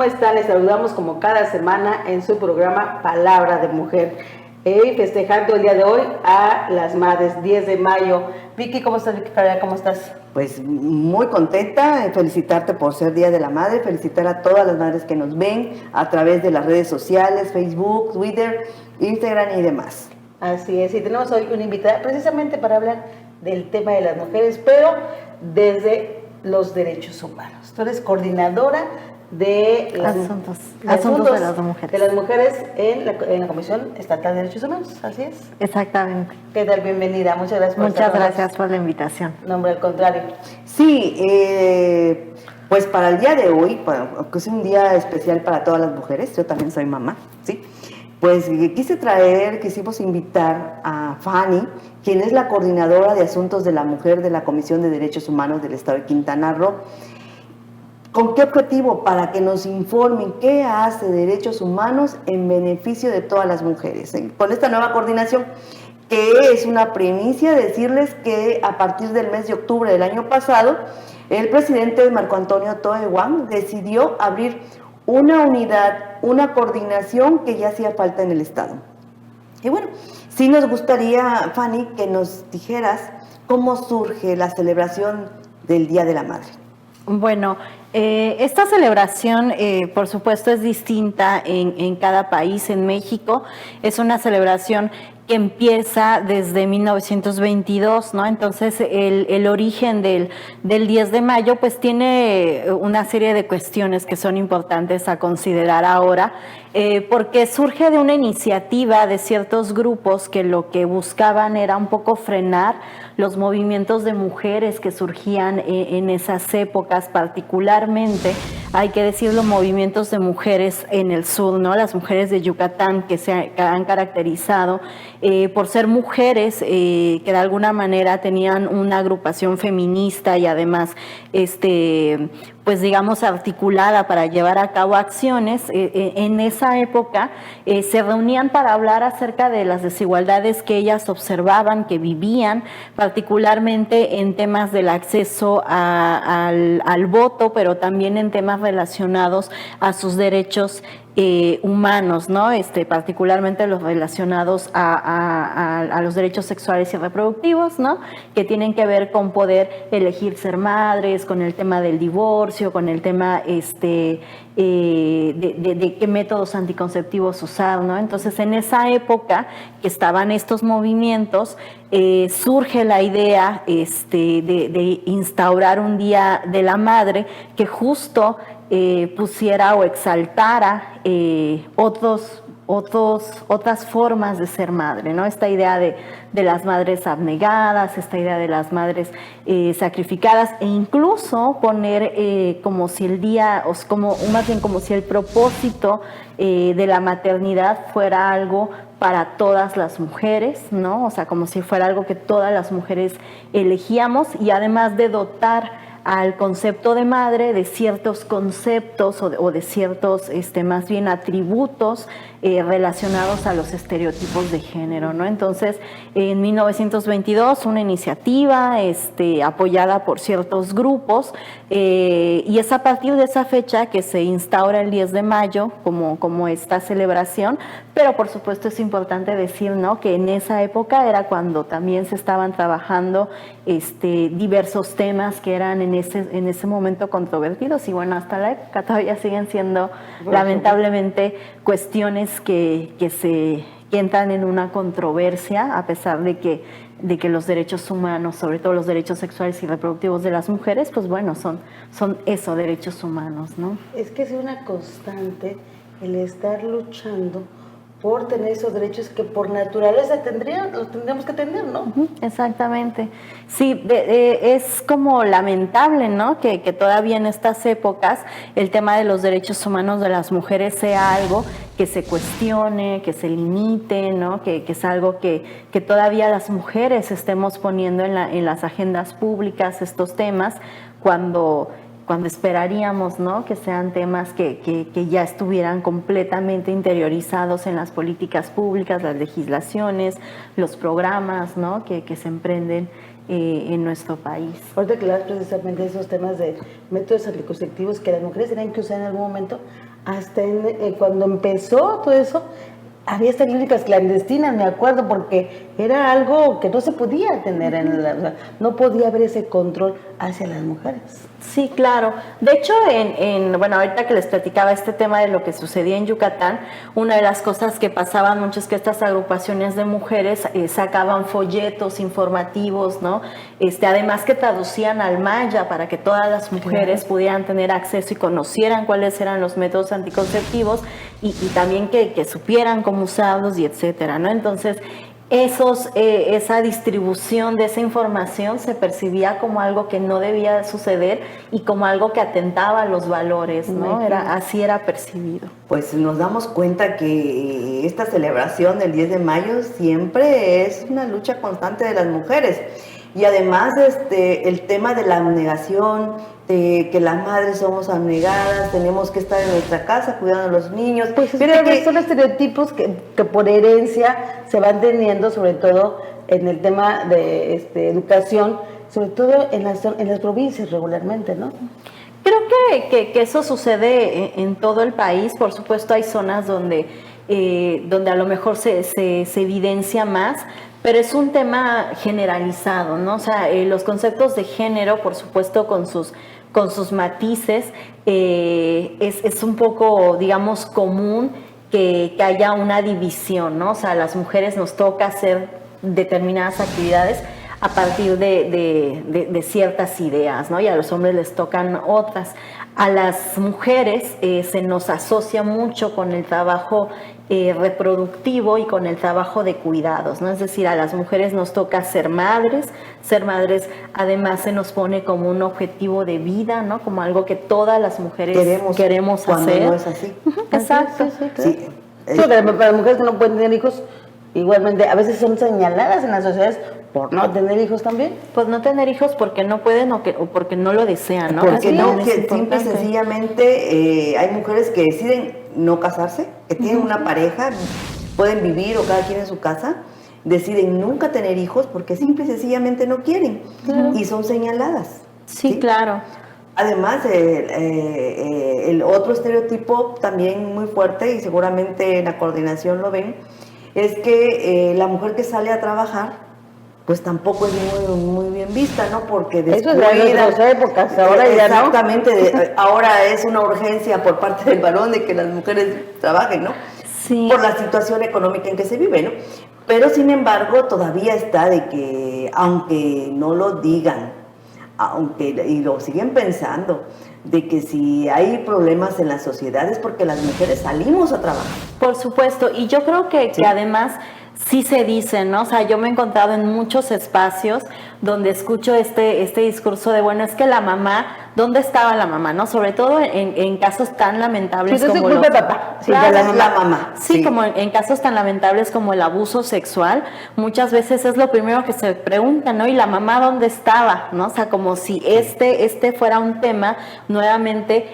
¿Cómo están? Les saludamos como cada semana en su programa Palabra de Mujer. Festejando el día de hoy a las madres, 10 de mayo. Vicky, ¿cómo estás? Vicky Carrera, ¿cómo estás? Pues muy contenta, felicitarte por ser Día de la Madre, felicitar a todas las madres que nos ven a través de las redes sociales, Facebook, Twitter, Instagram y demás. Así es, y tenemos hoy una invitada precisamente para hablar del tema de las mujeres, pero desde los derechos humanos. Tú eres coordinadora de asuntos de las mujeres en la Comisión Estatal de Derechos Humanos, ¿así es? Exactamente. ¿Qué tal? Bienvenida, muchas gracias por Muchas gracias por la invitación. No, hombre, al contrario. Sí, pues para el día de hoy, que es un día especial para todas las mujeres, yo también soy mamá, ¿sí? Pues quisimos invitar a Fanny, quien es la coordinadora de Asuntos de la Mujer de la Comisión de Derechos Humanos del Estado de Quintana Roo. ¿Con qué objetivo? Para que nos informen qué hace Derechos Humanos en beneficio de todas las mujeres. Con esta nueva coordinación, que es una primicia, decirles que a partir del mes de octubre del año pasado, el presidente Marco Antonio Toe Wang decidió abrir una unidad, una coordinación que ya hacía falta en el Estado. Y bueno, sí nos gustaría, Fanny, que nos dijeras cómo surge la celebración del Día de la Madre. Bueno, esta celebración, por supuesto, es distinta en cada país. En México es una celebración que empieza desde 1922, ¿no? Entonces, el origen del 10 de mayo, pues tiene una serie de cuestiones que son importantes a considerar ahora, porque surge de una iniciativa de ciertos grupos que lo que buscaban era un poco frenar los movimientos de mujeres que surgían en esas épocas, particularmente, hay que decirlo, movimientos de mujeres en el sur, ¿no? Las mujeres de Yucatán que se han caracterizado por ser mujeres que de alguna manera tenían una agrupación feminista y además, pues digamos, articulada para llevar a cabo acciones. En esa época se reunían para hablar acerca de las desigualdades que ellas observaban, que vivían, particularmente en temas del acceso al voto, pero también en temas relacionados a sus derechos humanos, ¿no? Particularmente los relacionados a los derechos sexuales y reproductivos, ¿no? Que tienen que ver con poder elegir ser madres, con el tema del divorcio, con el tema de qué métodos anticonceptivos usar, ¿no? Entonces, en esa época que estaban estos movimientos, surge la idea de instaurar un Día de la Madre que justo pusiera o exaltara otras formas de ser madre, ¿no? Esta idea de las madres abnegadas, esta idea de las madres sacrificadas, e incluso poner como si el día, más bien como si el propósito de la maternidad fuera algo para todas las mujeres, ¿no? O sea, como si fuera algo que todas las mujeres elegíamos, y además de dotar al concepto de madre de ciertos conceptos o de ciertos más bien atributos relacionados a los estereotipos de género, ¿no? Entonces, en 1922, una iniciativa apoyada por ciertos grupos, y es a partir de esa fecha que se instaura el 10 de mayo como esta celebración, pero por supuesto es importante decir, ¿no?, que en esa época era cuando también se estaban trabajando diversos temas que eran en ese momento controvertidos, y bueno, hasta la época todavía siguen siendo lamentablemente cuestiones que entran en una controversia, a pesar de que los derechos humanos, sobre todo los derechos sexuales y reproductivos de las mujeres, pues bueno, son eso, derechos humanos, ¿no? Es que es una constante el estar luchando por tener esos derechos que por naturaleza los tendríamos que tener, ¿no? Exactamente. Sí, es como lamentable, ¿no?, que todavía en estas épocas el tema de los derechos humanos de las mujeres sea algo que se cuestione, que se limite, ¿no?, que es algo que todavía las mujeres estemos poniendo en las agendas públicas estos temas, cuando esperaríamos, ¿no?, que sean temas que ya estuvieran completamente interiorizados en las políticas públicas, las legislaciones, los programas, ¿no?, que se emprenden en nuestro país. Ahorita que hablas precisamente de esos temas de métodos anticonceptivos que las mujeres tenían que usar en algún momento, hasta cuando empezó todo eso, había estas clínicas clandestinas, me acuerdo, porque era algo que no se podía tener, o sea, no podía haber ese control hacia las mujeres. Sí, claro. De hecho, bueno, ahorita que les platicaba este tema de lo que sucedía en Yucatán, una de las cosas que pasaban mucho es que estas agrupaciones de mujeres sacaban folletos informativos, ¿no? Además que traducían al maya para que todas las mujeres pudieran tener acceso y conocieran cuáles eran los métodos anticonceptivos y también que supieran cómo usarlos y etcétera, ¿no? Entonces, esa distribución de esa información se percibía como algo que no debía suceder y como algo que atentaba a los valores, ¿no? Así era percibido. Pues nos damos cuenta que esta celebración del 10 de mayo siempre es una lucha constante de las mujeres. Y además el tema de la abnegación, de que las madres somos abnegadas, tenemos que estar en nuestra casa cuidando a los niños. Pues pero que son estereotipos que por herencia se van teniendo, sobre todo en el tema de educación, sobre todo en las provincias regularmente, ¿no? Creo que eso sucede en todo el país. Por supuesto hay zonas donde a lo mejor se evidencia más, pero es un tema generalizado, ¿no? O sea, los conceptos de género, por supuesto, con sus matices, es un poco, digamos, común que haya una división, ¿no? O sea, a las mujeres nos toca hacer determinadas actividades a partir de ciertas ideas, ¿no? Y a los hombres les tocan otras. A las mujeres se nos asocia mucho con el trabajo reproductivo y con el trabajo de cuidados, ¿no? Es decir, a las mujeres nos toca ser madres además se nos pone como un objetivo de vida, ¿no? Como algo que todas las mujeres queremos cuando hacer. No es así. Exacto. Sí. Para las mujeres que no pueden tener hijos, igualmente, a veces son señaladas en las sociedades por no tener hijos también. Pues no tener hijos porque no pueden o porque no lo desean, ¿no? Porque simple y sencillamente hay mujeres que deciden no casarse, que tienen una pareja, pueden vivir o cada quien en su casa, deciden nunca tener hijos porque simple y sencillamente no quieren y son señaladas. Sí, claro. Además, el otro estereotipo también muy fuerte, y seguramente en la coordinación lo ven, es que la mujer que sale a trabajar pues tampoco es muy bien vista, ¿no? Porque después eso es de otras épocas, ahora ya no. Exactamente, ahora es una urgencia por parte del varón de que las mujeres trabajen, ¿no? Sí. Por la situación económica en que se vive, ¿no? Pero sin embargo todavía está de que, aunque no lo digan, y lo siguen pensando, de que si hay problemas en la sociedad es porque las mujeres salimos a trabajar. Por supuesto, y yo creo que además sí se dice, ¿no? O sea, yo me he encontrado en muchos espacios donde escucho este discurso de, bueno, es que la mamá, ¿dónde estaba la mamá, no? Sobre todo en casos tan lamentables como el papá. Sí, claro, la mamá. Sí, como en casos tan lamentables como el abuso sexual, muchas veces es lo primero que se pregunta, ¿no? ¿Y la mamá dónde estaba? ¿No? O sea, como si este fuera un tema nuevamente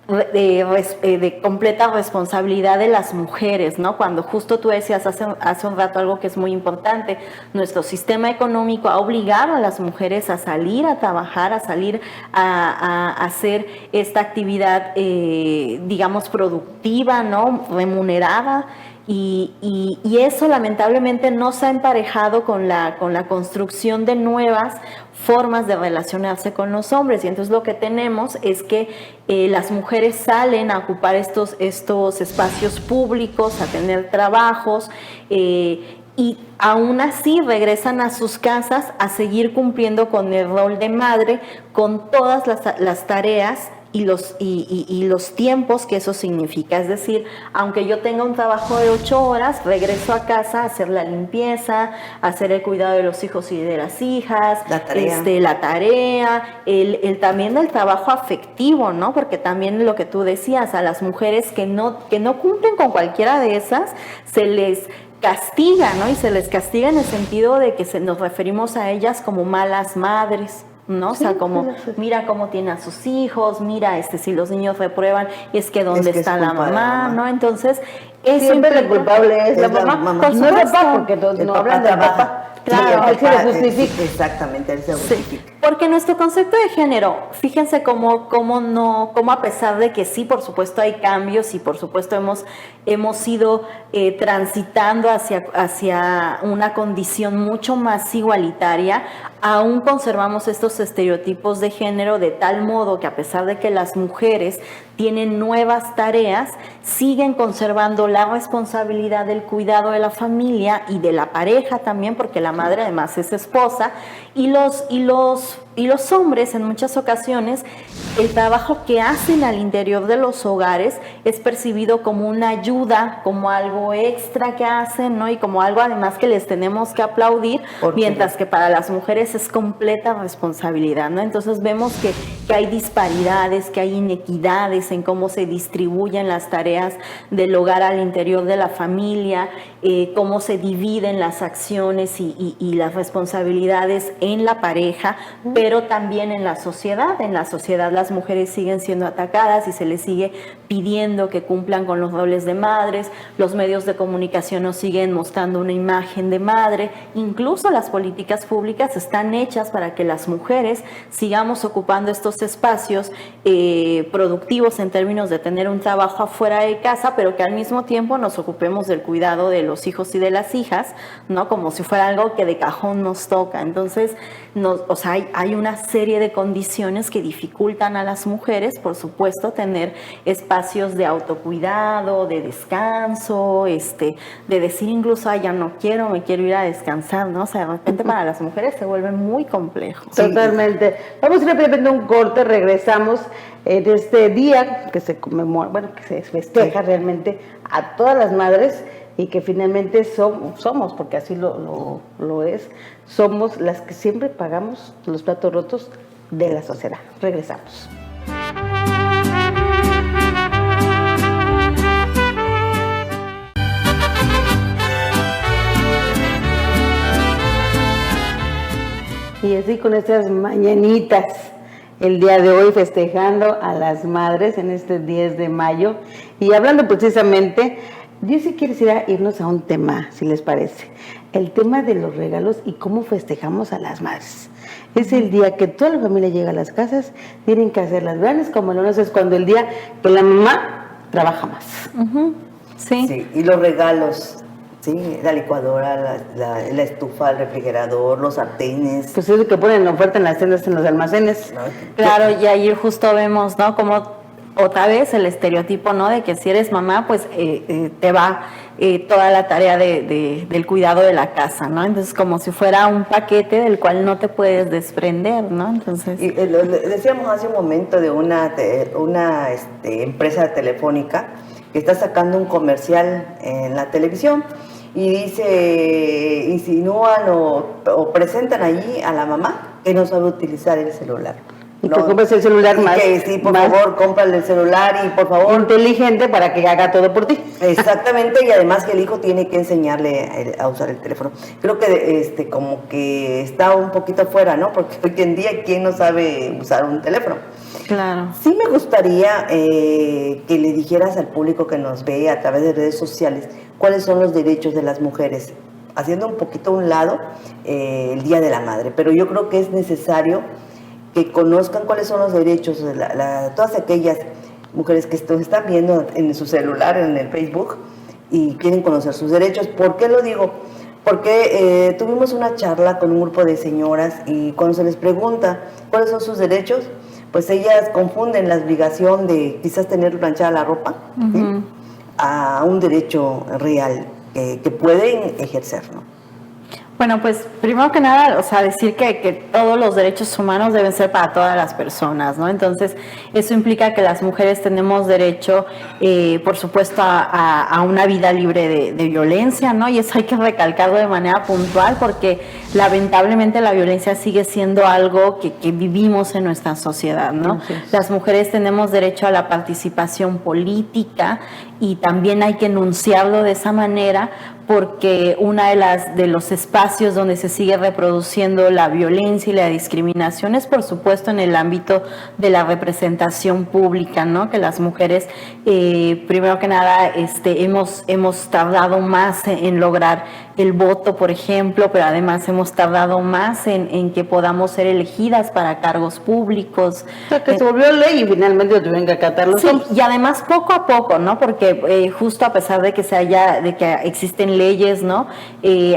de completa responsabilidad de las mujeres, ¿no? Cuando justo tú decías hace un rato algo que es muy importante, nuestro sistema económico ha obligado a las mujeres a salir a trabajar, a salir a hacer esta actividad, digamos, productiva, ¿no? Remunerada. Y eso lamentablemente no se ha emparejado con la construcción de nuevas formas de relacionarse con los hombres, y entonces lo que tenemos es que las mujeres salen a ocupar estos espacios públicos, a tener trabajos, y aún así regresan a sus casas a seguir cumpliendo con el rol de madre, con todas las tareas y los tiempos que eso significa. Es decir, aunque yo tenga un trabajo de 8 horas, regreso a casa a hacer la limpieza, a hacer el cuidado de los hijos y de las hijas, la tarea, también el trabajo afectivo, ¿no? Porque también lo que tú decías, a las mujeres que no cumplen con cualquiera de esas, se les castiga, ¿no? Y se les castiga en el sentido de que nos referimos a ellas como malas madres, ¿no? O sea, como, mira cómo tiene a sus hijos, mira, si los niños reprueban, es que ¿dónde está la mamá, ¿no? Entonces, siempre el culpable es la mamá. Por no el papá, porque no hablan del papá. Claro, él se lo justifica. Exactamente, él se justifica. Sí, porque nuestro concepto de género, fíjense cómo a pesar de que sí, por supuesto hay cambios y por supuesto hemos ido transitando hacia una condición mucho más igualitaria, aún conservamos estos estereotipos de género de tal modo que a pesar de que las mujeres tienen nuevas tareas, siguen conservando la responsabilidad del cuidado de la familia y de la pareja también, porque la madre además es esposa, y los hombres en muchas ocasiones, el trabajo que hacen al interior de los hogares es percibido como una ayuda, como algo extra que hacen, ¿no? Y como algo además que les tenemos que aplaudir, mientras que para las mujeres es completa responsabilidad, ¿no? Entonces vemos que hay disparidades, que hay inequidades en cómo se distribuyen las tareas del hogar al interior de la familia, cómo se dividen las acciones y las responsabilidades en la pareja, pero también en la sociedad. En la sociedad las mujeres siguen siendo atacadas y se les sigue pidiendo que cumplan con los roles de madres, los medios de comunicación nos siguen mostrando una imagen de madre, incluso las políticas públicas están hechas para que las mujeres sigamos ocupando estos espacios productivos en términos de tener un trabajo afuera de casa, pero que al mismo tiempo nos ocupemos del cuidado de los hijos y de las hijas, ¿no? Como si fuera algo que de cajón nos toca. Entonces, hay una serie de condiciones que dificultan a las mujeres, por supuesto, tener espacios de autocuidado, de descanso, de decir incluso, ay, ya no quiero, me quiero ir a descansar, ¿no? O sea, de repente para las mujeres se vuelve muy complejo. Totalmente. Vamos a ir rápidamente a un corte, regresamos en este día que se conmemora, que se festeja realmente a todas las madres y que finalmente somos, porque así lo es, somos las que siempre pagamos los platos rotos de la sociedad. Regresamos. Y así con estas mañanitas, el día de hoy festejando a las madres en este 10 de mayo y hablando precisamente, yo sí quisiera irnos a un tema, si les parece, el tema de los regalos y cómo festejamos a las madres. Es el día que toda la familia llega a las casas, tienen que hacer las grandes comuniones, es cuando el día que la mamá trabaja más. Sí, y los regalos. Sí, la licuadora, la estufa, el refrigerador, los sartenes. Pues es lo que ponen en oferta en las tiendas, en los almacenes. Claro, y ahí justo vemos, ¿no? Como otra vez el estereotipo, ¿no? De que si eres mamá, pues te va toda la tarea del cuidado de la casa, ¿no? Entonces, como si fuera un paquete del cual no te puedes desprender, ¿no? Entonces... Y, decíamos hace un momento de una empresa telefónica que está sacando un comercial en la televisión y dice, insinúan o presentan allí a la mamá que no sabe utilizar el celular. Y que compres el celular más. Que sí, por favor, cómprale el celular y por favor. Inteligente para que haga todo por ti. Exactamente, y además que el hijo tiene que enseñarle a usar el teléfono. Creo que como que está un poquito fuera, ¿no? Porque hoy en día, ¿quién no sabe usar un teléfono? Claro. Sí me gustaría que le dijeras al público que nos ve a través de redes sociales cuáles son los derechos de las mujeres, haciendo un poquito a un lado el Día de la Madre. Pero yo creo que es necesario que conozcan cuáles son los derechos de todas aquellas mujeres que están viendo en su celular, en el Facebook, y quieren conocer sus derechos. ¿Por qué lo digo? Porque tuvimos una charla con un grupo de señoras y cuando se les pregunta cuáles son sus derechos, pues ellas confunden la obligación de quizás tener planchada la ropa, ¿sí? A un derecho real que pueden ejercer, ¿no? Bueno, pues primero que nada, decir que todos los derechos humanos deben ser para todas las personas, ¿no? Entonces, eso implica que las mujeres tenemos derecho, por supuesto, a una vida libre de violencia, ¿no? Y eso hay que recalcarlo de manera puntual porque lamentablemente la violencia sigue siendo algo que vivimos en nuestra sociedad, ¿no? Las mujeres tenemos derecho a la participación política y también hay que enunciarlo de esa manera, porque una de los espacios donde se sigue reproduciendo la violencia y la discriminación es, por supuesto, en el ámbito de la representación pública, ¿no? Que las mujeres, primero que nada, hemos tardado más en lograr el voto, por ejemplo, pero además hemos tardado más en que podamos ser elegidas para cargos públicos. O sea, que se volvió ley y finalmente lo tuvieron que acatar los hombres. Y además poco a poco, ¿no? Porque justo a pesar de que existen leyes, ¿no?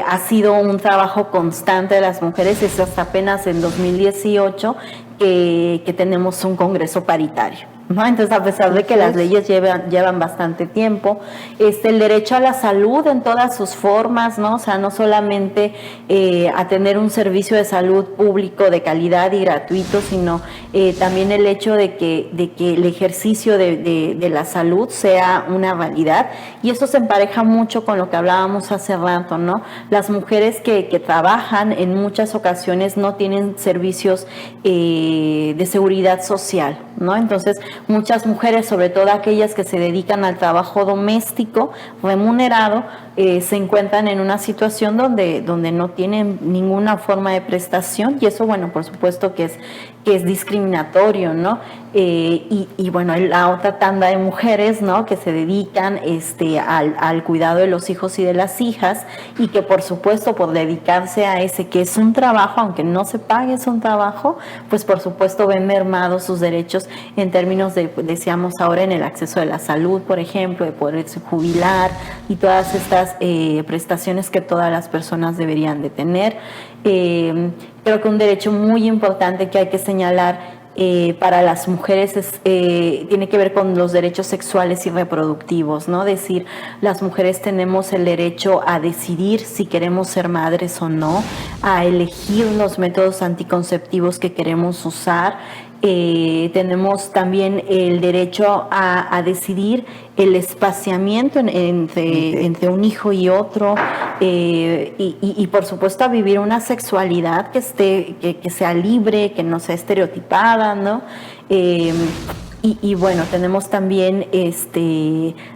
Ha sido un trabajo constante de las mujeres. Es hasta apenas en 2018 que tenemos un Congreso paritario, ¿no? Entonces, a pesar de que las leyes llevan bastante tiempo, el derecho a la salud en todas sus formas, ¿no? O sea, no solamente a tener un servicio de salud público de calidad y gratuito, sino también el hecho de que el ejercicio de la salud sea una realidad. Y eso se empareja mucho con lo que hablábamos hace rato, ¿no? Las mujeres que trabajan en muchas ocasiones no tienen servicios de seguridad social, ¿no? Entonces, muchas mujeres, sobre todo aquellas que se dedican al trabajo doméstico remunerado, se encuentran en una situación donde no tienen ninguna forma de prestación, y eso, bueno, por supuesto que es discriminatorio, ¿no? Y bueno, la otra tanda de mujeres, ¿no? Que se dedican al cuidado de los hijos y de las hijas, y que por supuesto por dedicarse a ese que es un trabajo, aunque no se pague, es un trabajo, pues por supuesto ven mermados sus derechos en términos de, decíamos ahora, en el acceso de la salud, por ejemplo, de poderse jubilar y todas estas prestaciones que todas las personas deberían de tener. Creo que un derecho muy importante que hay que señalar para las mujeres tiene que ver con los derechos sexuales y reproductivos, ¿no? Es decir, las mujeres tenemos el derecho a decidir si queremos ser madres o no, a elegir los métodos anticonceptivos que queremos usar. Tenemos también el derecho a decidir el espaciamiento entre un hijo y otro, y por supuesto a vivir una sexualidad que sea libre, que no sea estereotipada, ¿no? Y bueno, tenemos también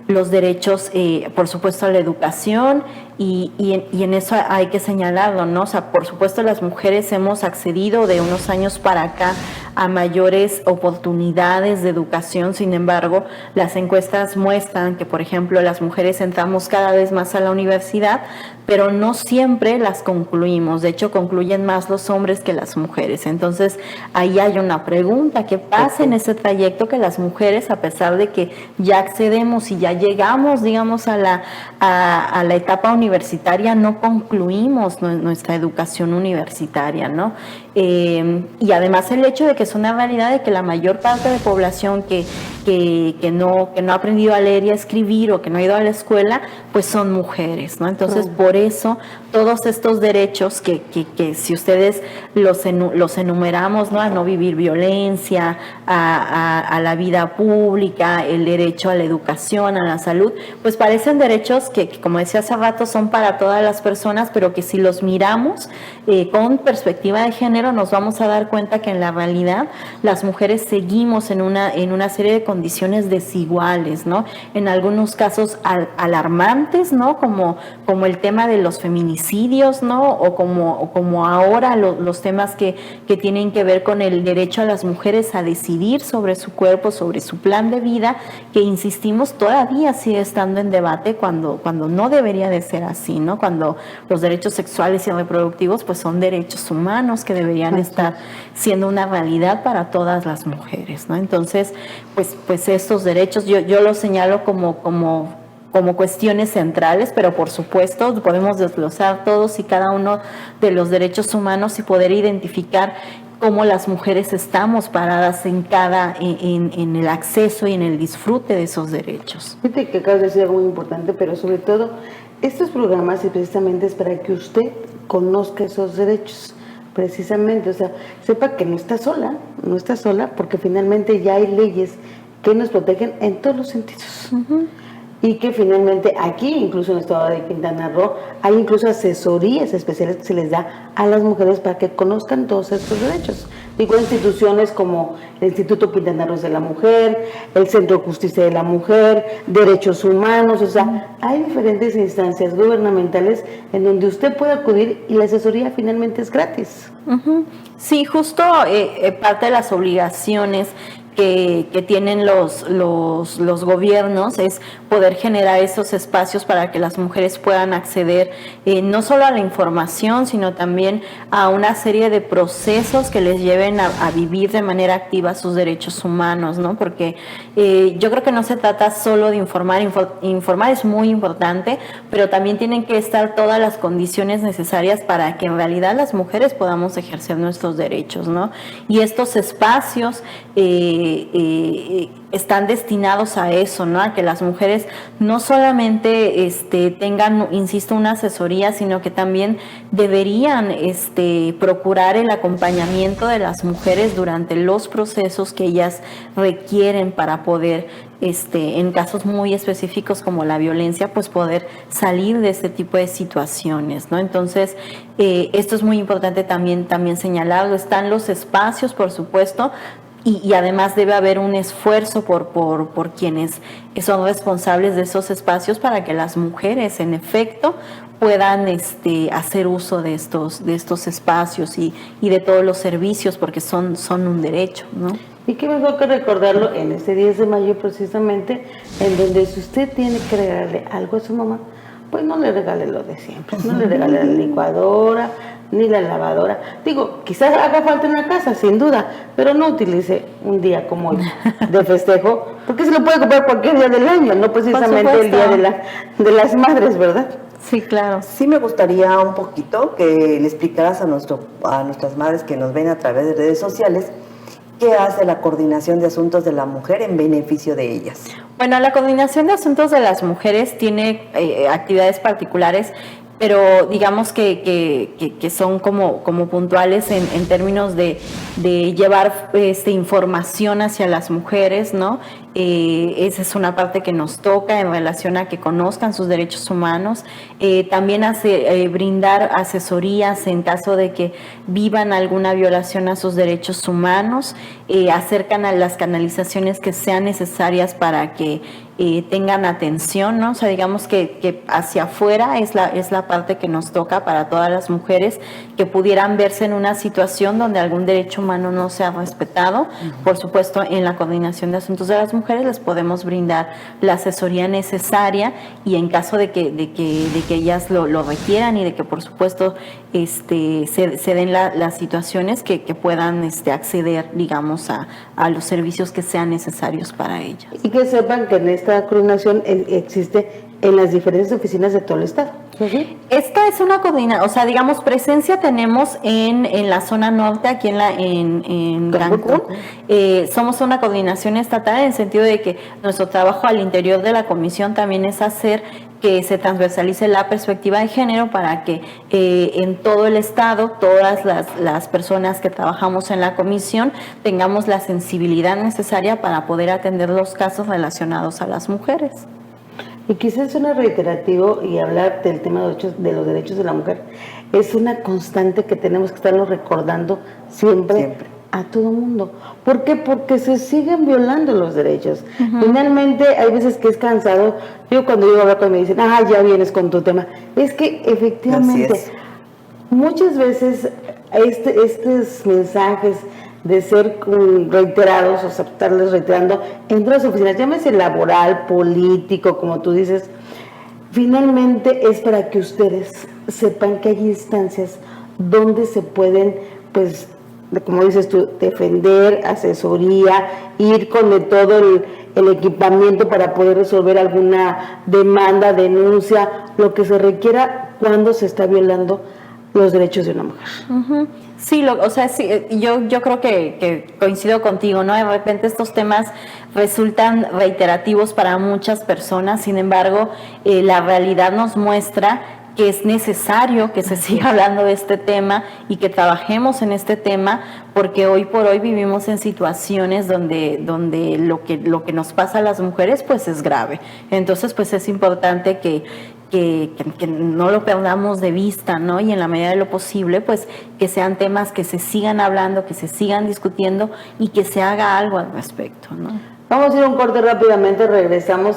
los derechos, por supuesto, a la educación, y en eso hay que señalarlo, ¿no? O sea, por supuesto, las mujeres hemos accedido de unos años para acá a mayores oportunidades de educación. Sin embargo, las encuestas muestran que, por ejemplo, las mujeres entramos cada vez más a la universidad, pero no siempre las concluimos. De hecho, concluyen más los hombres que las mujeres. Entonces, ahí hay una pregunta: ¿qué pasa en ese trayecto que las mujeres, a pesar de que ya accedemos y ya llegamos, digamos, a la etapa universitaria, no concluimos nuestra educación universitaria, ¿no? Y además el hecho de que es una realidad de que la mayor parte de población que no ha aprendido a leer y a escribir, o que no ha ido a la escuela, pues son mujeres, ¿no? Entonces, por eso todos estos derechos que si ustedes los enumeramos, ¿no? A no vivir violencia, a la vida pública, el derecho a la educación, a la salud, pues parecen derechos que, como decía hace rato, son para todas las personas, pero que si los miramos con perspectiva de género, nos vamos a dar cuenta que en la realidad las mujeres seguimos en una serie de condiciones desiguales, ¿no? En algunos casos alarmantes, ¿no? Como el tema de los feminicidios, ¿no? O como ahora los temas que tienen que ver con el derecho a las mujeres a decidir sobre su cuerpo, sobre su plan de vida, que, insistimos, todavía sigue estando en debate cuando no debería de ser así, ¿no? Cuando los derechos sexuales y reproductivos pues son derechos humanos que deberían estar siendo una realidad para todas las mujeres, ¿no? Entonces, pues estos derechos yo los señalo como cuestiones centrales, pero por supuesto podemos desglosar todos y cada uno de los derechos humanos y poder identificar cómo las mujeres estamos paradas en el acceso y en el disfrute de esos derechos. Fíjate que acabas de decir algo muy importante, pero sobre todo estos programas, y precisamente es para que usted conozca esos derechos, precisamente, o sea, sepa que no está sola, porque finalmente ya hay leyes que nos protegen en todos los sentidos. Uh-huh. Y que finalmente aquí, incluso en el estado de Quintana Roo, hay incluso asesorías especiales que se les da a las mujeres para que conozcan todos estos derechos. Digo, instituciones como el Instituto Quintaneros de la Mujer, el Centro de Justicia de la Mujer, Derechos Humanos, o sea, hay diferentes instancias gubernamentales en donde usted puede acudir y la asesoría finalmente es gratis. Sí, justo parte de las obligaciones que tienen los gobiernos es poder generar esos espacios para que las mujeres puedan acceder no solo a la información, sino también a una serie de procesos que les lleven a vivir de manera activa sus derechos humanos, ¿no? Porque yo creo que no se trata solo de informar, informar es muy importante, pero también tienen que estar todas las condiciones necesarias para que en realidad las mujeres podamos ejercer nuestros derechos, ¿no? Y estos espacios están destinados a eso, ¿no? A que las mujeres no solamente tengan, insisto, una asesoría, sino que también deberían procurar el acompañamiento de las mujeres durante los procesos que ellas requieren para poder, en casos muy específicos como la violencia, pues poder salir de este tipo de situaciones, ¿no? Entonces, esto es muy importante también señalarlo. Están los espacios, por supuesto, y además debe haber un esfuerzo por quienes son responsables de esos espacios para que las mujeres, en efecto, puedan hacer uso de estos espacios y de todos los servicios, porque son un derecho, ¿no? Y qué mejor que recordarlo en este 10 de mayo precisamente, en donde si usted tiene que regalarle algo a su mamá, pues no le regale lo de siempre, no le regale la licuadora, ni la lavadora. Digo, quizás haga falta en la casa, sin duda, pero no utilice un día como hoy de festejo, porque se lo puede comprar cualquier día del año, no precisamente el día de las madres, ¿verdad? Sí, claro. Sí me gustaría un poquito que le explicaras a nuestras madres que nos ven a través de redes sociales qué hace la Coordinación de Asuntos de la Mujer en beneficio de ellas. Bueno, la Coordinación de Asuntos de las Mujeres tiene actividades particulares, pero digamos que son como puntuales en términos de llevar información hacia las mujeres, ¿no? Esa es una parte que nos toca en relación a que conozcan sus derechos humanos. También brindar asesorías en caso de que vivan alguna violación a sus derechos humanos, acercan a las canalizaciones que sean necesarias para que tengan atención, ¿no? O sea, digamos que hacia afuera es la parte que nos toca para todas las mujeres que pudieran verse en una situación donde algún derecho humano no sea respetado. Por supuesto, en la Coordinación de Asuntos de las Mujeres les podemos brindar la asesoría necesaria, y en caso de que ellas lo requieran y de que por supuesto se den las situaciones que puedan acceder, digamos, a los servicios que sean necesarios para ellas. Y que sepan que en esta coordinación existe en las diferentes oficinas de todo el estado. ¿Sí? Esta es una coordinación, o sea, digamos, presencia tenemos en la zona norte, aquí en Cancún. Somos una coordinación estatal en el sentido de que nuestro trabajo al interior de la comisión también es hacer que se transversalice la perspectiva de género para que en todo el estado, todas las personas que trabajamos en la comisión tengamos la sensibilidad necesaria para poder atender los casos relacionados a las mujeres. Y quizás suena reiterativo, y hablar del tema de los derechos de la mujer es una constante que tenemos que estarlo recordando siempre. A todo mundo. ¿Por qué? Porque se siguen violando los derechos. Finalmente, hay veces que es cansado. Yo cuando llego a hablar con me dicen, ya vienes con tu tema. Es que efectivamente, muchas veces estos mensajes de ser reiterados, o sea, estarles reiterando en todas las oficinas, llámese laboral, político, como tú dices, finalmente es para que ustedes sepan que hay instancias donde se pueden, pues, como dices tú, defender, asesoría, ir con todo el equipamiento para poder resolver alguna demanda, denuncia, lo que se requiera cuando se está violando los derechos de una mujer. Sí, yo creo que coincido contigo, ¿no? De repente estos temas resultan reiterativos para muchas personas, sin embargo, la realidad nos muestra que es necesario que se siga hablando de este tema y que trabajemos en este tema, porque hoy por hoy vivimos en situaciones donde lo que nos pasa a las mujeres pues es grave. Entonces pues es importante que que no lo perdamos de vista, ¿no? Y en la medida de lo posible, pues que sean temas que se sigan hablando, que se sigan discutiendo y que se haga algo al respecto, ¿no? Vamos a ir a un corte rápidamente, regresamos,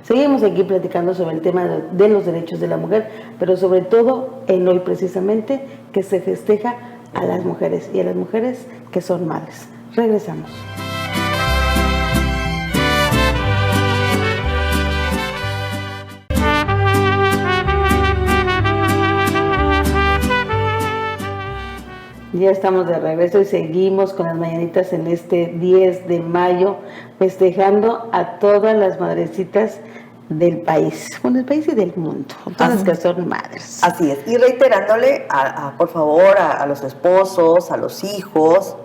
seguimos aquí platicando sobre el tema de los derechos de la mujer, pero sobre todo en hoy precisamente que se festeja a las mujeres y a las mujeres que son madres. Regresamos. Ya estamos de regreso y seguimos con las mañanitas en este 10 de mayo, festejando a todas las madrecitas del país, bueno, del país y del mundo, todas las que son madres. Así es, y reiterándole, por favor, a los esposos, a los hijos,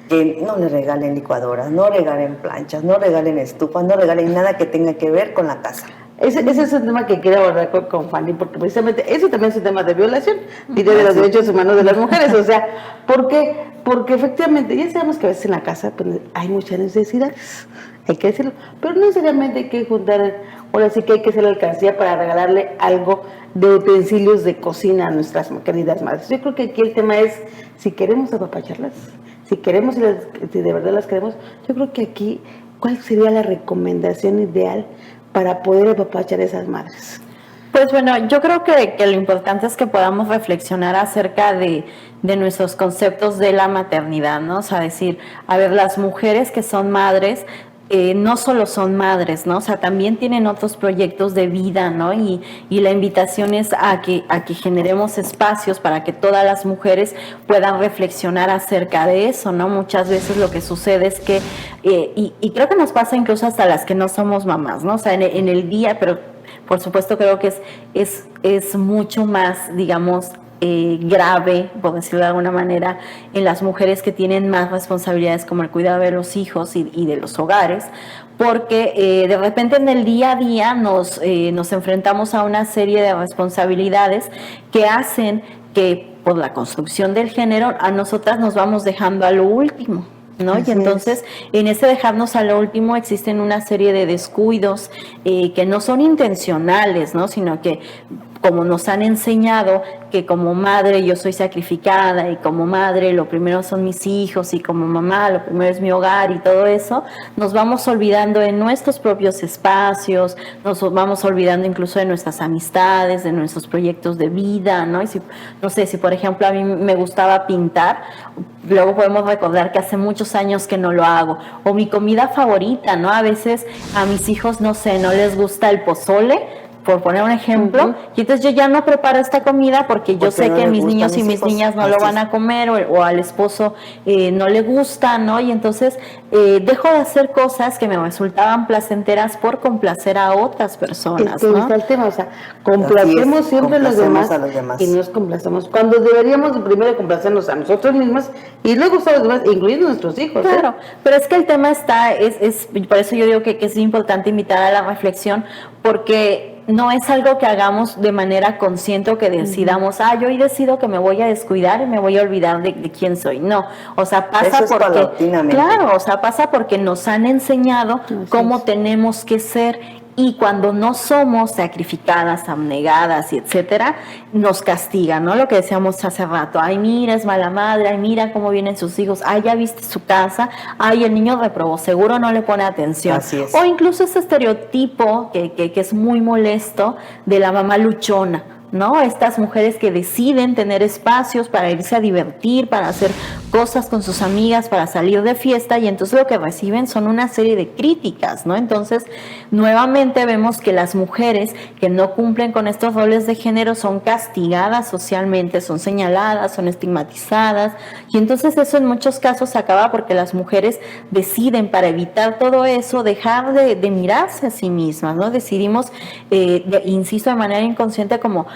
que no le regalen licuadoras, no regalen planchas, no regalen estufas, no regalen nada que tenga que ver con la casa. Ese es un tema que quiero abordar con Fanny, porque precisamente eso también es un tema de violación, diré, de los derechos humanos de las mujeres. O sea, ¿por qué? Porque efectivamente ya sabemos que a veces en la casa pues, hay muchas necesidades, hay que decirlo, pero no necesariamente hay que juntar, ahora sí que hay que hacer la alcancía para regalarle algo de utensilios de cocina a nuestras queridas madres. Yo creo que aquí el tema es, si queremos apapacharlas, si queremos, si de verdad las queremos, yo creo que aquí, ¿cuál sería la recomendación ideal para poder apapachar a esas madres? Pues bueno, yo creo que lo importante es que podamos reflexionar acerca de nuestros conceptos de la maternidad, ¿no? O sea, decir, a ver, las mujeres que son madres no solo son madres, ¿no? O sea, también tienen otros proyectos de vida, ¿no? Y la invitación es a que generemos espacios para que todas las mujeres puedan reflexionar acerca de eso, ¿no? Muchas veces lo que sucede es que, y creo que nos pasa incluso hasta las que no somos mamás, ¿no? O sea, en el día, pero por supuesto creo que es mucho más, digamos, grave, por decirlo de alguna manera, en las mujeres que tienen más responsabilidades como el cuidado de los hijos y de los hogares, porque de repente en el día a día nos enfrentamos a una serie de responsabilidades que hacen que por la construcción del género a nosotras nos vamos dejando a lo último, ¿no? Y entonces en ese dejarnos a lo último existen una serie de descuidos que no son intencionales, ¿no? Sino que como nos han enseñado que como madre yo soy sacrificada y como madre lo primero son mis hijos y como mamá lo primero es mi hogar y todo eso, nos vamos olvidando de nuestros propios espacios, nos vamos olvidando incluso de nuestras amistades, de nuestros proyectos de vida, ¿no? Y si, no sé, si por ejemplo a mí me gustaba pintar, luego podemos recordar que hace muchos años que no lo hago, o mi comida favorita, ¿no? A veces a mis hijos, no sé, no les gusta el pozole, por poner un ejemplo, y entonces yo ya no preparo esta comida porque yo sé que mis niños y mis niñas no lo van a comer, o al esposo no le gusta, ¿no? Y entonces dejo de hacer cosas que me resultaban placenteras por complacer a otras personas, ¿no? Está el tema, o sea, complacemos siempre a los demás y nos complacemos, cuando deberíamos primero complacernos a nosotros mismos y luego a los demás, incluyendo a nuestros hijos. Claro, pero es que el tema está, por eso yo digo que es importante invitar a la reflexión, porque no es algo que hagamos de manera consciente o que decidamos, yo hoy decido que me voy a descuidar y me voy a olvidar de quién soy. No, o sea, pasa pasa porque nos han enseñado cómo tenemos que ser. Y cuando no somos sacrificadas, abnegadas y etcétera, nos castigan, ¿no? Lo que decíamos hace rato, ay, mira, es mala madre, ay, mira cómo vienen sus hijos, ay, ya viste su casa, ay, el niño reprobó, seguro no le pone atención. Así es. O incluso ese estereotipo que es muy molesto de la mamá luchona, ¿no? Estas mujeres que deciden tener espacios para irse a divertir, para hacer cosas con sus amigas, para salir de fiesta, y entonces lo que reciben son una serie de críticas, ¿no? Entonces, nuevamente vemos que las mujeres que no cumplen con estos roles de género son castigadas socialmente, son señaladas, son estigmatizadas, y entonces eso en muchos casos acaba porque las mujeres deciden, para evitar todo eso, dejar de mirarse a sí mismas, ¿no? Decidimos, insisto, de manera inconsciente, como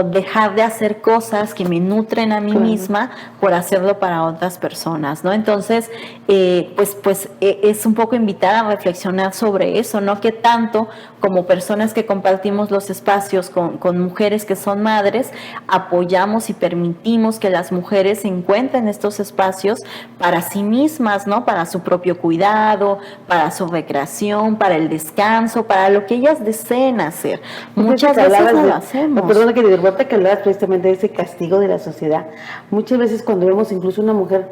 dejar de hacer cosas que me nutren a mí misma por hacerlo para otras personas, ¿no? Entonces, es un poco invitar a reflexionar sobre eso, ¿no? ¿Qué tanto como personas que compartimos los espacios con mujeres que son madres, apoyamos y permitimos que las mujeres encuentren estos espacios para sí mismas, ¿no? Para su propio cuidado, para su recreación, para el descanso, para lo que ellas deseen hacer. Muchas veces no lo hacemos. Perdona que te interrumpa, que hablabas precisamente de ese castigo de la sociedad. Muchas veces cuando vemos incluso una mujer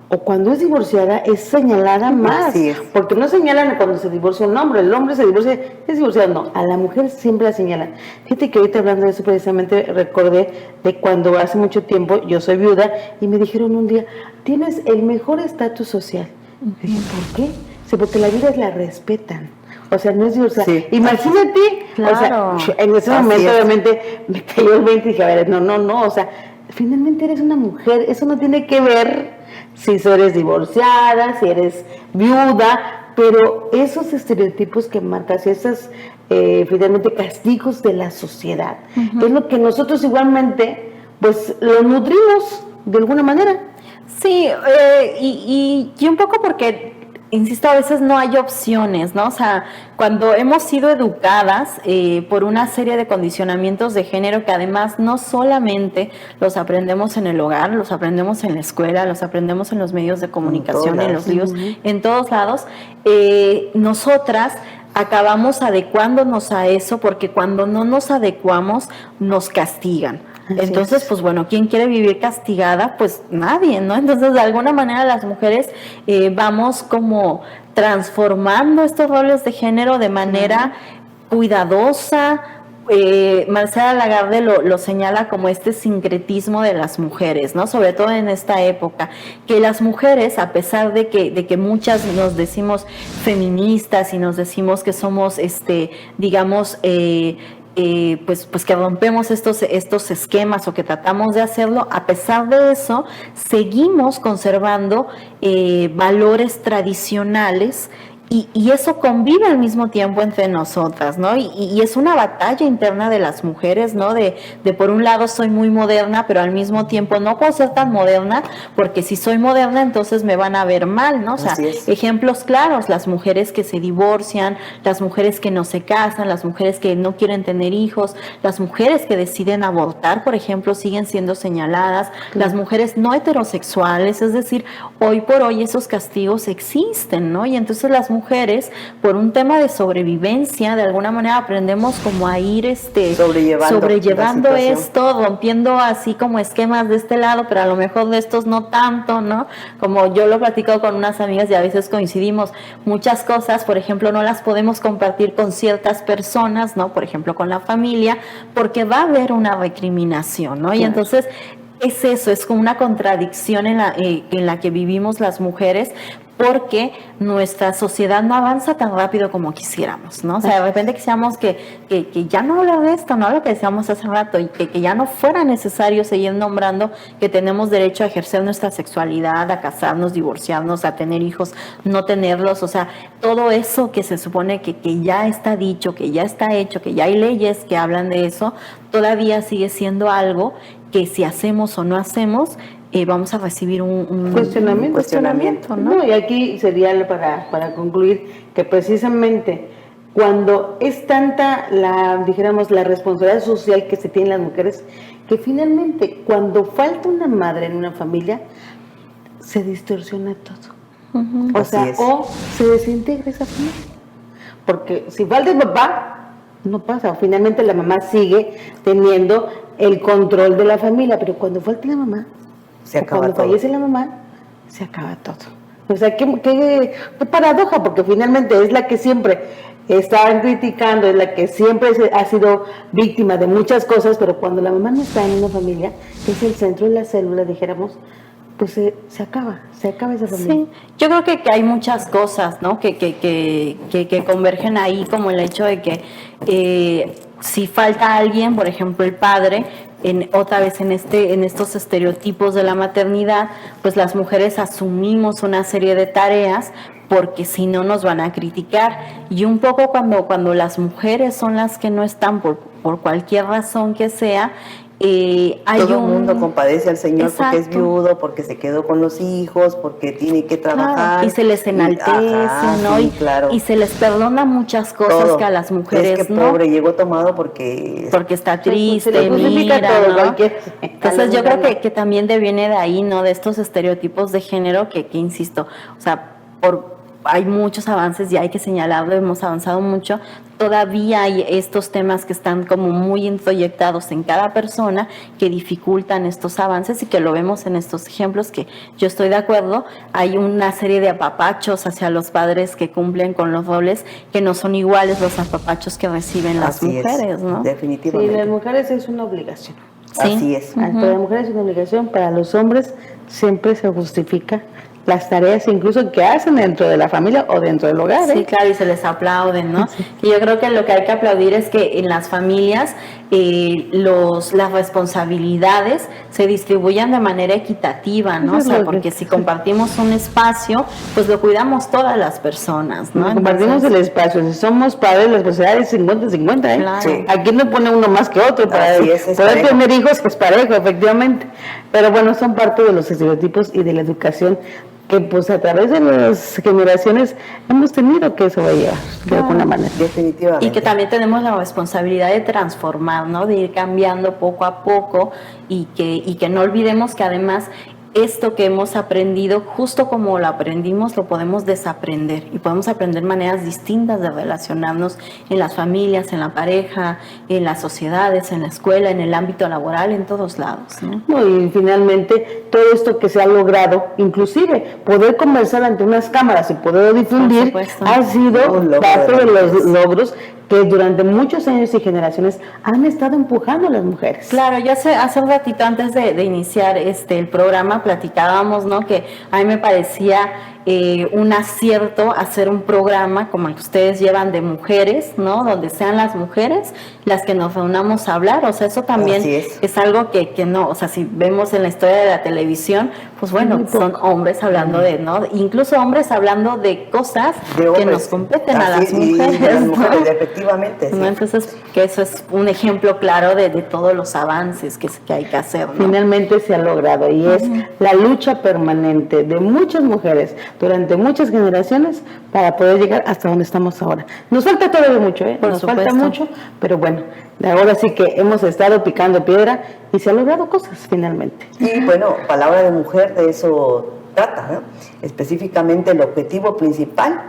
o cuando es divorciada es señalada más, porque no señalan cuando se divorcia un hombre, el hombre se divorcia, es divorciado, no, a la mujer siempre la señalan. Fíjate que ahorita hablando de eso precisamente recordé de cuando hace mucho tiempo yo soy viuda y me dijeron un día, tienes el mejor estatus social. Y dije, ¿por qué? Sí, porque la vida la respetan. O sea, no es divorciada. Sí. Imagínate, claro. O sea, en ese momento obviamente me cayó el 20 y dije, a ver, no, o sea, finalmente eres una mujer, eso no tiene que ver si eres divorciada, si eres viuda, pero esos estereotipos que marcas, esos finalmente castigos de la sociedad, es lo que nosotros igualmente pues lo nutrimos de alguna manera. Sí, y un poco porque, insisto, a veces no hay opciones, ¿no? O sea, cuando hemos sido educadas por una serie de condicionamientos de género que además no solamente los aprendemos en el hogar, los aprendemos en la escuela, los aprendemos en los medios de comunicación, en los libros, en todos lados, nosotras acabamos adecuándonos a eso porque cuando no nos adecuamos nos castigan. Entonces, pues bueno, ¿quién quiere vivir castigada? Pues nadie, ¿no? Entonces, de alguna manera las mujeres vamos como transformando estos roles de género de manera cuidadosa. Marcela Lagarde lo señala como este sincretismo de las mujeres, ¿no? Sobre todo en esta época, que las mujeres, a pesar de que muchas nos decimos feministas y nos decimos que somos, digamos, pues que rompemos estos esquemas o que tratamos de hacerlo, a pesar de eso, seguimos conservando valores tradicionales y eso convive al mismo tiempo entre nosotras, ¿no? Y es una batalla interna de las mujeres, ¿no? De por un lado soy muy moderna, pero al mismo tiempo no puedo ser tan moderna, porque si soy moderna entonces me van a ver mal, ¿no? O sea, ejemplos claros, las mujeres que se divorcian, las mujeres que no se casan, las mujeres que no quieren tener hijos, las mujeres que deciden abortar, por ejemplo, siguen siendo señaladas, las mujeres no heterosexuales, es decir, hoy por hoy esos castigos existen, ¿no? Y entonces las mujeres, por un tema de sobrevivencia, de alguna manera aprendemos como a ir sobrellevando esto, rompiendo así como esquemas de este lado, pero a lo mejor de estos no tanto, ¿no? Como yo lo platico con unas amigas y a veces coincidimos, muchas cosas, por ejemplo, no las podemos compartir con ciertas personas, ¿no? Por ejemplo, con la familia, porque va a haber una recriminación, ¿no? Claro. Y entonces es eso, es como una contradicción en la que vivimos las mujeres, porque nuestra sociedad no avanza tan rápido como quisiéramos, ¿no? O sea, de repente quisiéramos que ya no hablar de esto, ¿no? Lo que decíamos hace rato, y que ya no fuera necesario seguir nombrando que tenemos derecho a ejercer nuestra sexualidad, a casarnos, divorciarnos, a tener hijos, no tenerlos, o sea, todo eso que se supone que ya está dicho, que ya está hecho, que ya hay leyes que hablan de eso, todavía sigue siendo algo que si hacemos o no hacemos, vamos a recibir un cuestionamiento, ¿no? Y aquí sería para concluir que precisamente cuando es tanta la responsabilidad social que se tienen las mujeres, que finalmente cuando falta una madre en una familia, se distorsiona todo. O sea, o se desintegra esa familia. Porque si falta el papá, no pasa. Finalmente la mamá sigue teniendo el control de la familia, pero cuando falta la mamá, cuando fallece la mamá, se acaba todo. O sea, qué paradoja, porque finalmente es la que siempre están criticando, es la que siempre ha sido víctima de muchas cosas, pero cuando la mamá no está en una familia, que es el centro de la célula, dijéramos, pues se acaba esa familia. Sí, yo creo que hay muchas cosas, ¿no? Que convergen ahí, como el hecho de que si falta alguien, por ejemplo el padre, otra vez en estos estereotipos de la maternidad, pues las mujeres asumimos una serie de tareas porque si no nos van a criticar. Y un poco cuando las mujeres son las que no están por cualquier razón que sea, hay todo el mundo compadece al Señor porque es Exacto. viudo, porque se quedó con los hijos, porque tiene que trabajar. Claro, y se les enaltece, ¿no? Sí, claro. Y se les perdona muchas cosas Todo. que a las mujeres, es que ¿no? pobre, llegó tomado porque Porque está Se triste, le justifica mira, todo, ¿no? cualquier- Entonces yo creo que también viene de ahí, ¿no? De estos estereotipos de género que insisto, o sea, hay muchos avances y hay que señalarlo, hemos avanzado mucho. Todavía hay estos temas que están como muy introyectados en cada persona que dificultan estos avances y que lo vemos en estos ejemplos que yo estoy de acuerdo. Hay una serie de apapachos hacia los padres que cumplen con los roles que no son iguales los apapachos que reciben las así mujeres, es, ¿no? Sí, definitivamente. las mujeres es una obligación. Sí. Así es. Para las mujeres es una obligación, para los hombres siempre se justifica las tareas incluso que hacen dentro de la familia o dentro del hogar. Sí, claro, y se les aplauden, ¿no? Y yo creo que lo que hay que aplaudir es que en las familias las responsabilidades se distribuyan de manera equitativa, ¿no? O sea, porque si compartimos un espacio, pues lo cuidamos todas las personas, ¿no? Compartimos el espacio. Si somos padres, las responsabilidades 50-50, ¿eh? Claro. Sí. Aquí no pone uno más que otro para Así es poder parejo. tener hijos, es parejo, efectivamente. Pero bueno, son parte de los estereotipos y de la educación que pues a través de las generaciones hemos tenido que sobrellevar de alguna manera. Definitivamente. Y que también tenemos la responsabilidad de transformar, ¿no? De ir cambiando poco a poco y que no olvidemos que además esto que hemos aprendido, justo como lo aprendimos, lo podemos desaprender y podemos aprender maneras distintas de relacionarnos en las familias, en la pareja, en las sociedades, en la escuela, en el ámbito laboral, en todos lados, ¿no? No, y finalmente todo esto que se ha logrado, inclusive poder conversar ante unas cámaras y poder difundir, supuesto. ha sido Un logro parte de de las los mujeres. logros que durante muchos años y generaciones han estado empujando a las mujeres. Claro, ya hace un ratito antes de iniciar el programa platicábamos, ¿no? Que a mí me parecía un acierto hacer un programa como el que ustedes llevan de mujeres, ¿no? Donde sean las mujeres las que nos reunamos a hablar, o sea, eso también Así es. algo que no, o sea, si vemos en la historia de la televisión, pues bueno, son hombres hablando ¿no? Incluso hombres hablando de cosas De que hombres. nos competen a Así las es, y mujeres, de las ¿no? mujeres, efectivamente. ¿No? Sí. Entonces, que eso es un ejemplo claro de todos los avances que hay que hacer, ¿no? Finalmente se ha logrado y es la lucha permanente de muchas mujeres durante muchas generaciones para poder llegar hasta donde estamos ahora. Nos falta todavía mucho, Por nos supuesto. falta mucho, pero bueno, ahora sí que hemos estado picando piedra y se han logrado cosas finalmente. Y bueno, palabra de mujer de eso trata, ¿no? Específicamente el objetivo principal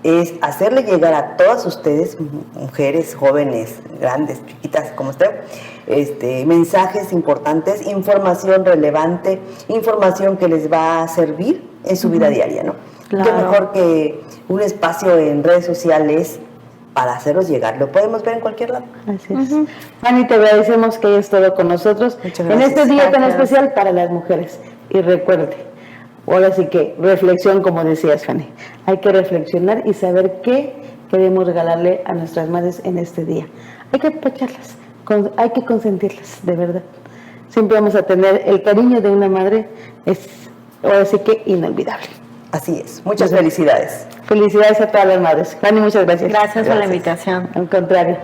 es hacerle llegar a todas ustedes, mujeres, jóvenes, grandes, chiquitas, como usted, mensajes importantes, información relevante, información que les va a servir en su vida diaria, ¿no? Claro. Qué mejor que un espacio en redes sociales para hacerlos llegar. Lo podemos ver en cualquier lado. Así es. Fanny, te agradecemos que hayas estado con nosotros Muchas en gracias. este día tan Gracias. especial para las mujeres. Y recuerde, ahora sí que reflexión, como decías, Fanny. Hay que reflexionar y saber qué queremos regalarle a nuestras madres en este día. Hay que apapacharlas, hay que consentirlas, de verdad. Siempre vamos a tener el cariño de una madre, es ahora sí que inolvidable. Así es. Muchas felicidades. Felicidades a todas las madres. Fanny, muchas gracias. Gracias por la Gracias. invitación. Al contrario.